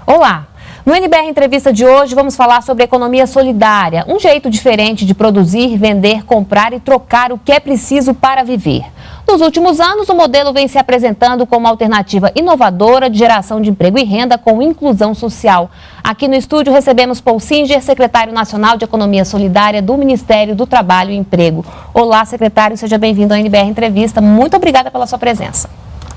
Olá! No NBR Entrevista de hoje vamos falar sobre economia solidária, um jeito diferente de produzir, vender, comprar e trocar o que é preciso para viver. Nos últimos anos, o modelo vem se apresentando como alternativa inovadora de geração de emprego e renda com inclusão social. Aqui no estúdio recebemos Paul Singer, secretário nacional de Economia Solidária do Ministério do Trabalho e Emprego. Olá, secretário, seja bem-vindo ao NBR Entrevista. Muito obrigada pela sua presença.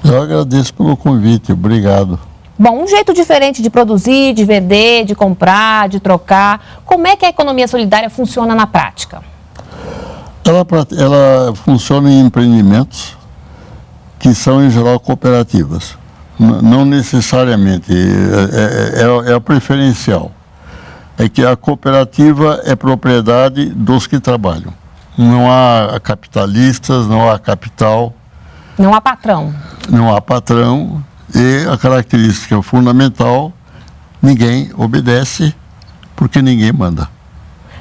Eu agradeço pelo convite, obrigado. Bom, um jeito diferente de produzir, de vender, de comprar, de trocar. Como é que a economia solidária funciona na prática? Ela funciona em empreendimentos que são, em geral, cooperativas. Não necessariamente, é a preferencial. É que a cooperativa é propriedade dos que trabalham. Não há capitalistas, não há capital. Não há patrão. Não há patrão. E a característica fundamental, ninguém obedece porque ninguém manda.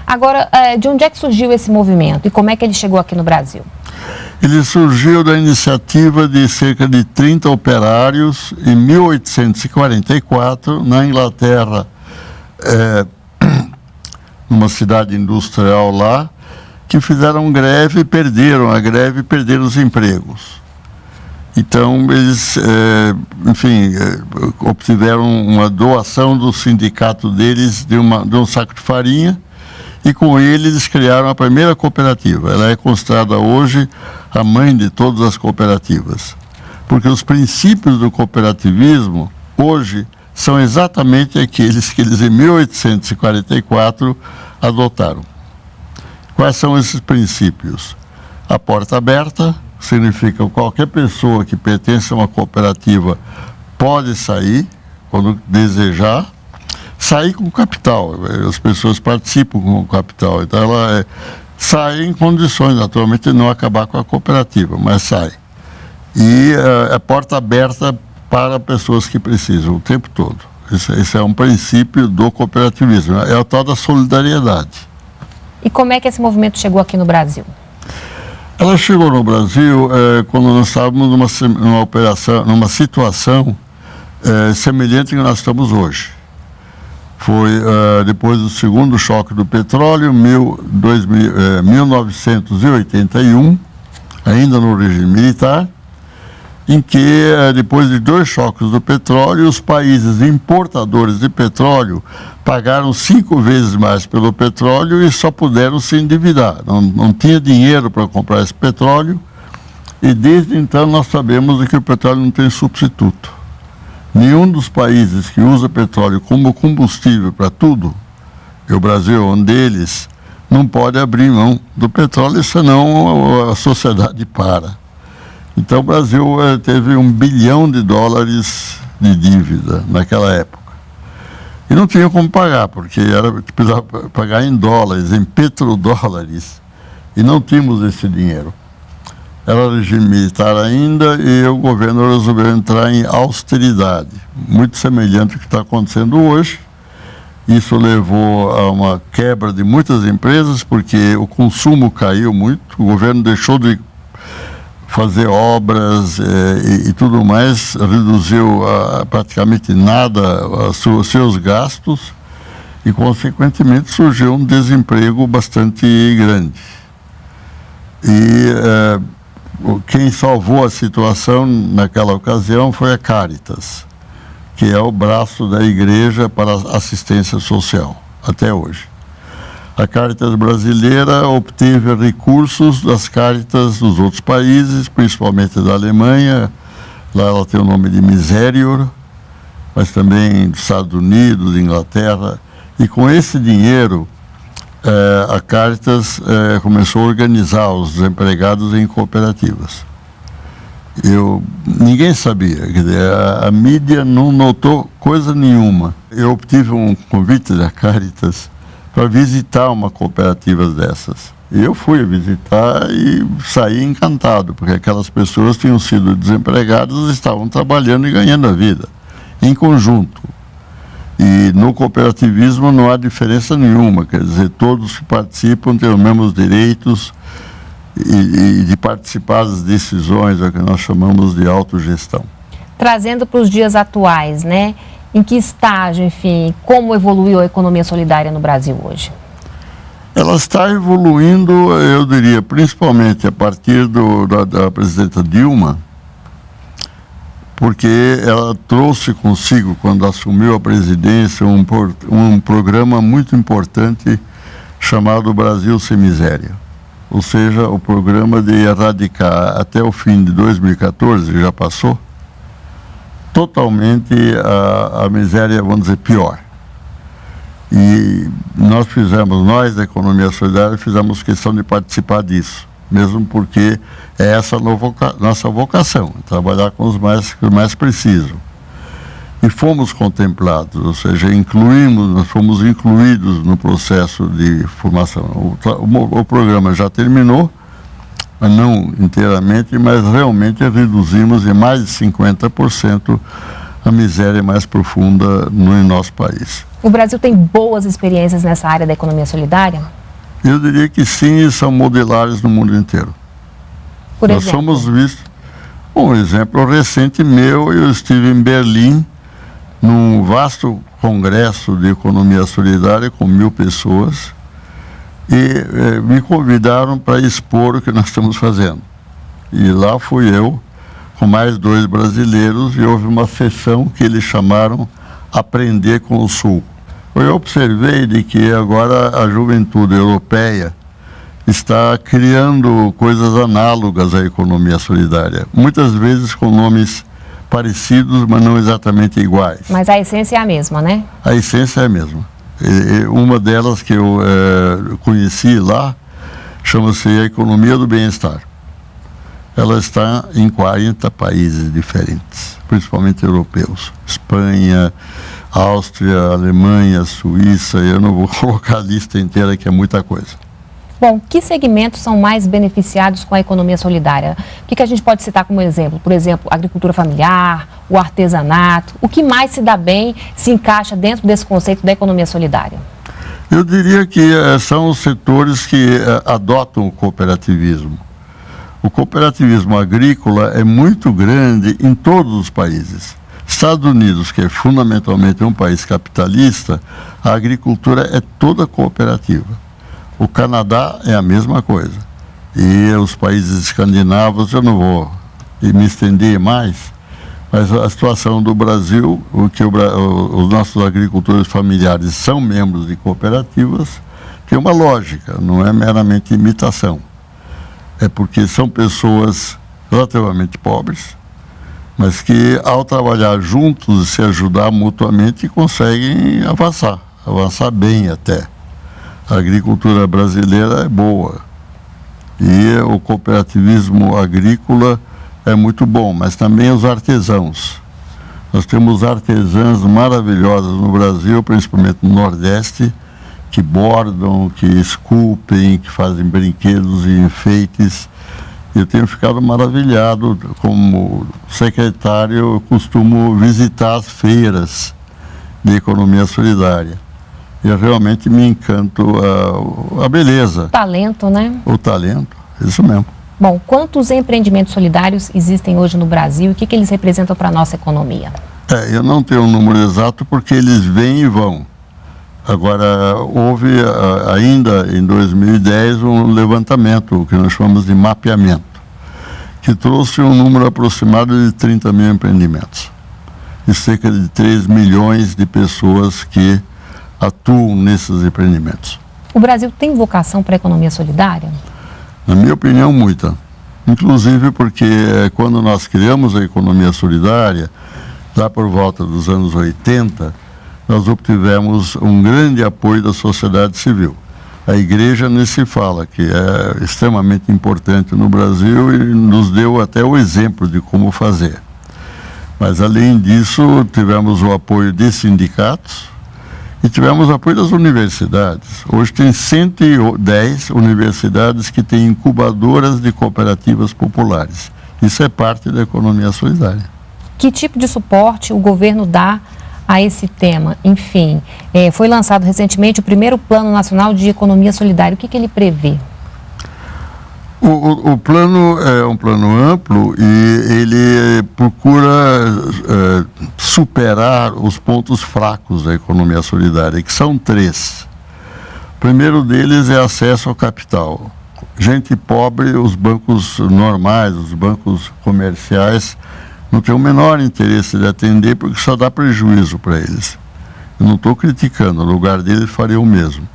Agora, de onde é que surgiu esse movimento e como é que ele chegou aqui no Brasil? Ele surgiu da iniciativa de cerca de 30 operários em 1844, na Inglaterra, numa cidade industrial lá, que fizeram greve e perderam a greve e perderam os empregos. Então, eles, obtiveram uma doação do sindicato deles de um saco de farinha e com ele eles criaram a primeira cooperativa. Ela é considerada hoje a mãe de todas as cooperativas, porque os princípios do cooperativismo hoje são exatamente aqueles que eles em 1844 adotaram. Quais são esses princípios? A porta aberta significa que qualquer pessoa que pertence a uma cooperativa pode sair, quando desejar, sair com capital. As pessoas participam com o capital. Então, ela sai em condições, naturalmente, de não acabar com a cooperativa, mas sai. E é porta aberta para pessoas que precisam o tempo todo. Esse é um princípio do cooperativismo. É o tal da solidariedade. E como é que esse movimento chegou aqui no Brasil? Ela chegou no Brasil quando nós estávamos numa situação semelhante ao que nós estamos hoje. Foi depois do segundo choque do petróleo, 1981, ainda no regime militar, em que depois de dois choques do petróleo, os países importadores de petróleo pagaram 5 vezes mais pelo petróleo e só puderam se endividar. Não tinha dinheiro para comprar esse petróleo e desde então nós sabemos que o petróleo não tem substituto. Nenhum dos países que usa petróleo como combustível para tudo, e o Brasil é um deles, não pode abrir mão do petróleo, senão a sociedade para. Então o Brasil teve $1 bilhão de dívida naquela época. E não tinha como pagar, porque precisava pagar em dólares, em petrodólares, e não tínhamos esse dinheiro. Era regime militar ainda e o governo resolveu entrar em austeridade, muito semelhante ao que está acontecendo hoje. Isso levou a uma quebra de muitas empresas, porque o consumo caiu muito, o governo deixou de fazer obras e tudo mais, reduziu praticamente nada os seus gastos e, consequentemente, surgiu um desemprego bastante grande. E quem salvou a situação naquela ocasião foi a Caritas, que é o braço da igreja para assistência social, até hoje. A Caritas brasileira obteve recursos das Caritas dos outros países, principalmente da Alemanha. Lá ela tem o nome de Miserior, mas também dos Estados Unidos, Inglaterra. E com esse dinheiro, a Caritas começou a organizar os desempregados em cooperativas. Ninguém sabia, quer dizer, a mídia não notou coisa nenhuma. Eu obtive um convite da Caritas para visitar uma cooperativa dessas. E eu fui visitar e saí encantado, porque aquelas pessoas tinham sido desempregadas e estavam trabalhando e ganhando a vida, em conjunto. E no cooperativismo não há diferença nenhuma, quer dizer, todos que participam têm os mesmos direitos e de participar das decisões, é o que nós chamamos de autogestão. Trazendo para os dias atuais, né? Em que estágio, enfim, como evoluiu a economia solidária no Brasil hoje? Ela está evoluindo, eu diria, principalmente a partir da presidenta Dilma, porque ela trouxe consigo, quando assumiu a presidência, um programa muito importante chamado Brasil Sem Miséria. Ou seja, o programa de erradicar até o fim de 2014, já passou, totalmente a miséria, vamos dizer, pior. E nós da Economia Solidária, fizemos questão de participar disso, mesmo porque é essa nossa vocação, trabalhar com os mais precisam. E fomos contemplados, ou seja, nós fomos incluídos no processo de formação. O programa já terminou, mas não inteiramente, mas realmente reduzimos em mais de 50% a miséria mais profunda no nosso país. O Brasil tem boas experiências nessa área da economia solidária? Eu diria que sim, e são modelares no mundo inteiro. Por Nós exemplo? somos vistos. Um exemplo recente meu, eu estive em Berlim, num vasto congresso de economia solidária com 1000 pessoas, e me convidaram para expor o que nós estamos fazendo. E lá fui eu, com mais 2 brasileiros, e houve uma sessão que eles chamaram Aprender com o Sul. Eu observei de que agora a juventude europeia está criando coisas análogas à economia solidária, muitas vezes com nomes parecidos, mas não exatamente iguais. Mas a essência é a mesma, né? A essência é a mesma. Uma delas que eu conheci lá chama-se a Economia do Bem-Estar. Ela está em 40 países diferentes, principalmente europeus. Espanha, Áustria, Alemanha, Suíça, eu não vou colocar a lista inteira, que é muita coisa. Bom, que segmentos são mais beneficiados com a economia solidária? O que a gente pode citar como exemplo? Por exemplo, a agricultura familiar, o artesanato. O que mais se dá bem, se encaixa dentro desse conceito da economia solidária? Eu diria que são os setores que adotam o cooperativismo. O cooperativismo agrícola é muito grande em todos os países. Estados Unidos, que é fundamentalmente um país capitalista, a agricultura é toda cooperativa. O Canadá é a mesma coisa. E os países escandinavos, eu não vou me estender mais, mas a situação do Brasil, os nossos agricultores familiares são membros de cooperativas, tem uma lógica, não é meramente imitação. É porque são pessoas relativamente pobres, mas que ao trabalhar juntos e se ajudar mutuamente conseguem avançar bem até. A agricultura brasileira é boa e o cooperativismo agrícola é muito bom, mas também os artesãos. Nós temos artesãs maravilhosas no Brasil, principalmente no Nordeste, que bordam, que esculpem, que fazem brinquedos e enfeites. Eu tenho ficado maravilhado. Como secretário, eu costumo visitar as feiras de economia solidária. Eu realmente me encanto a beleza. O talento, né? O talento, isso mesmo. Bom, quantos empreendimentos solidários existem hoje no Brasil e o que eles representam para a nossa economia? Eu não tenho um número exato porque eles vêm e vão. Agora, houve ainda em 2010 um levantamento, o que nós chamamos de mapeamento, que trouxe um número aproximado de 30 mil empreendimentos e cerca de 3 milhões de pessoas que atuam nesses empreendimentos. O Brasil tem vocação para a economia solidária? Na minha opinião, muita. Inclusive porque quando nós criamos a economia solidária, lá por volta dos anos 80, nós obtivemos um grande apoio da sociedade civil. A igreja nem se fala, que é extremamente importante no Brasil e nos deu até o exemplo de como fazer. Mas além disso, tivemos o apoio de sindicatos e tivemos o apoio das universidades. Hoje tem 110 universidades que têm incubadoras de cooperativas populares. Isso é parte da economia solidária. Que tipo de suporte o governo dá a esse tema? Enfim, foi lançado recentemente o primeiro Plano Nacional de Economia Solidária. O que ele prevê? O plano é um plano amplo e ele procura superar os pontos fracos da economia solidária, que são 3. O primeiro deles é acesso ao capital. Gente pobre, os bancos normais, os bancos comerciais, não têm o menor interesse de atender porque só dá prejuízo para eles. Eu não estou criticando, no lugar deles faria o mesmo.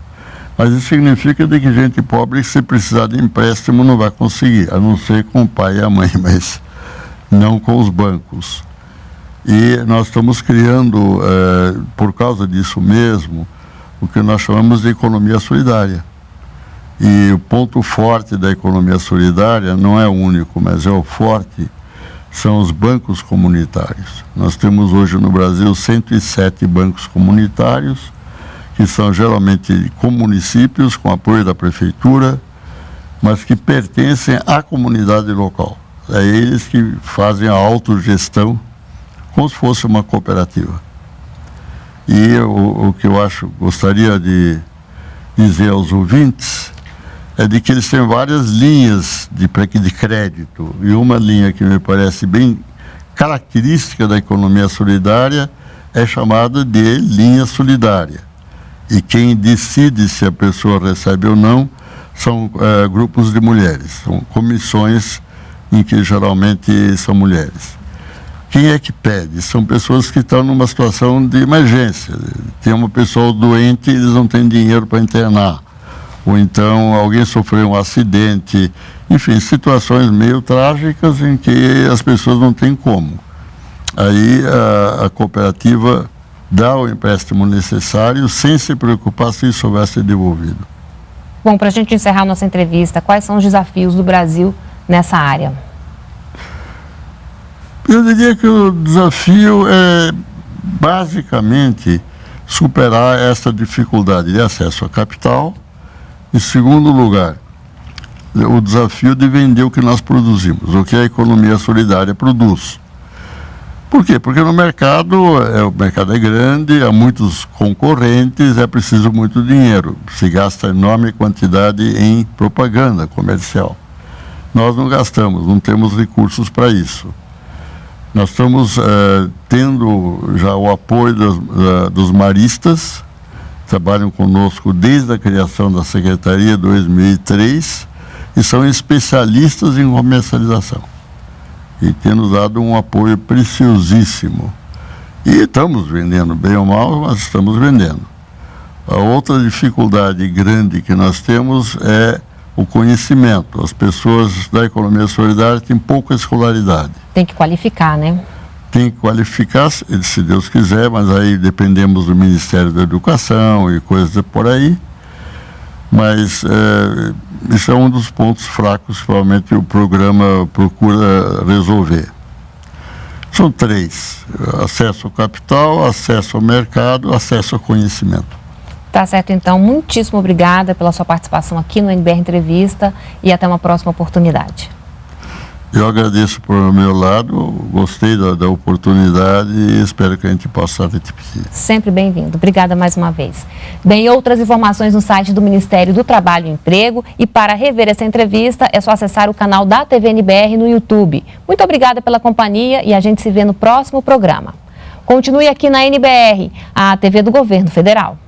Mas isso significa de que gente pobre, se precisar de empréstimo, não vai conseguir, a não ser com o pai e a mãe, mas não com os bancos. E nós estamos criando, por causa disso mesmo, o que nós chamamos de economia solidária. E o ponto forte da economia solidária não é o único, mas é o forte, são os bancos comunitários. Nós temos hoje no Brasil 107 bancos comunitários, que são geralmente com municípios, com apoio da prefeitura, mas que pertencem à comunidade local. É eles que fazem a autogestão, como se fosse uma cooperativa. E o que eu gostaria de dizer aos ouvintes é de que eles têm várias linhas de crédito, e uma linha que me parece bem característica da economia solidária é chamada de linha solidária. E quem decide se a pessoa recebe ou não são grupos de mulheres, são comissões em que geralmente são mulheres. Quem é que pede? São pessoas que estão numa situação de emergência. Tem uma pessoa doente e eles não têm dinheiro para internar. Ou então alguém sofreu um acidente. Enfim, situações meio trágicas em que as pessoas não têm como. Aí a cooperativa dá o empréstimo necessário sem se preocupar se isso vai ser devolvido. Bom, para a gente encerrar nossa entrevista, quais são os desafios do Brasil nessa área? Eu diria que o desafio é basicamente superar essa dificuldade de acesso a capital. Em segundo lugar, o desafio de vender o que nós produzimos, o que a economia solidária produz. Por quê? Porque no mercado, o mercado é grande, há muitos concorrentes, é preciso muito dinheiro. Se gasta enorme quantidade em propaganda comercial. Nós não gastamos, não temos recursos para isso. Nós estamos tendo já o apoio dos maristas, trabalham conosco desde a criação da Secretaria em 2003 e são especialistas em comercialização. E tem nos dado um apoio preciosíssimo. E estamos vendendo, bem ou mal, mas estamos vendendo. A outra dificuldade grande que nós temos é o conhecimento. As pessoas da economia solidária têm pouca escolaridade. Tem que qualificar, né? Tem que qualificar, se Deus quiser, mas aí dependemos do Ministério da Educação e coisas por aí. Mas isso é um dos pontos fracos que provavelmente o programa procura resolver. São 3: acesso ao capital, acesso ao mercado, acesso ao conhecimento. Tá certo, então. Muitíssimo obrigada pela sua participação aqui no NBR Entrevista e até uma próxima oportunidade. Eu agradeço por meu lado, gostei da oportunidade e espero que a gente possa repetir. Sempre bem-vindo. Obrigada mais uma vez. Bem, outras informações no site do Ministério do Trabalho e Emprego, e para rever essa entrevista é só acessar o canal da TV NBR no YouTube. Muito obrigada pela companhia e a gente se vê no próximo programa. Continue aqui na NBR, a TV do Governo Federal.